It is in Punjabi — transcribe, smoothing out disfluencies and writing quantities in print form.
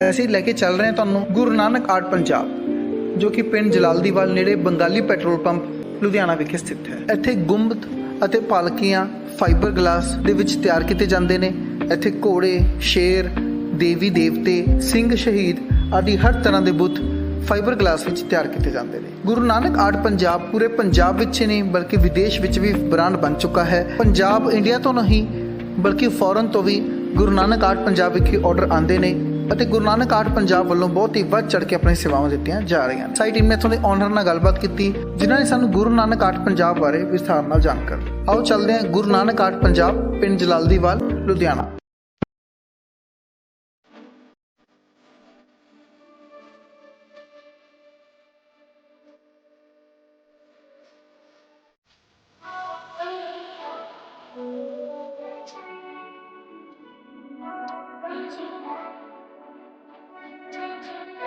ਅਸੀਂ ਲੈ ਕੇ ਚੱਲ ਰਹੇ ਹਾਂ ਤੁਹਾਨੂੰ ਗੁਰੂ ਨਾਨਕ ਆਰਟ ਪੰਜਾਬ, ਜੋ ਕਿ ਪਿੰਡ ਜਲਾਲਦੀਵਾਲ ਨੇੜੇ ਬੰਗਾਲੀ ਪੈਟਰੋਲ ਪੰਪ ਲੁਧਿਆਣਾ ਵਿਖੇ ਸਥਿਤ ਹੈ। ਇੱਥੇ ਗੁੰਬਦ ਅਤੇ ਪਾਲਕੀਆਂ ਫਾਈਬਰ ਗਲਾਸ ਦੇ ਵਿੱਚ ਤਿਆਰ ਕੀਤੇ ਜਾਂਦੇ ਨੇ। ਇੱਥੇ ਘੋੜੇ, ਸ਼ੇਰ, ਦੇਵੀ ਦੇਵਤੇ, ਸਿੰਘ ਸ਼ਹੀਦ ਆਦਿ ਹਰ ਤਰ੍ਹਾਂ ਦੇ ਬੁੱਤ ਫਾਈਬਰ ਗਲਾਸ ਵਿੱਚ ਤਿਆਰ ਕੀਤੇ ਜਾਂਦੇ ਨੇ। ਗੁਰੂ ਨਾਨਕ ਆਰਟ ਪੰਜਾਬ ਪੂਰੇ ਪੰਜਾਬ ਵਿੱਚ ਨਹੀਂ ਬਲਕਿ ਵਿਦੇਸ਼ ਵਿੱਚ ਵੀ ਬ੍ਰਾਂਡ ਬਣ ਚੁੱਕਾ ਹੈ। ਪੰਜਾਬ ਇੰਡੀਆ ਤੋਂ ਨਹੀਂ ਬਲਕਿ ਫੋਰਨ ਤੋਂ ਵੀ ਗੁਰੂ ਨਾਨਕ ਆਰਟ ਪੰਜਾਬ ਵਿਖੇ ਆਰਡਰ ਆਉਂਦੇ ਨੇ ਅਤੇ ਗੁਰੂ ਨਾਨਕ ਆਰਟ ਪੰਜਾਬ ਵੱਲੋਂ ਬਹੁਤ ਹੀ ਵੱਧ ਚੜ੍ਹ ਕੇ ਆਪਣੀ ਸੇਵਾਵਾਂ ਦਿੱਤੀਆਂ ਜਾ ਰਹੀਆਂ ਨੇ। ਸਾਡੀ ਟੀਮ ਨੇ ਇੱਥੋਂ ਦੇ ਓਨਰ ਨਾਲ ਗੱਲਬਾਤ ਕੀਤੀ, ਜਿਨ੍ਹਾਂ ਨੇ ਸਾਨੂੰ ਗੁਰੂ ਨਾਨਕ ਆਰਟ ਪੰਜਾਬ ਬਾਰੇ ਵਿਸਥਾਰ ਨਾਲ ਜਾਣਕਾਰੀ। ਆਓ ਚੱਲਦੇ ਹਾਂ ਗੁਰੂ ਨਾਨਕ ਆਰਟ ਪੰਜਾਬ, ਪਿੰਡ ਜਲਾਲਦੀਵਾਲ, ਲੁਧਿਆਣਾ।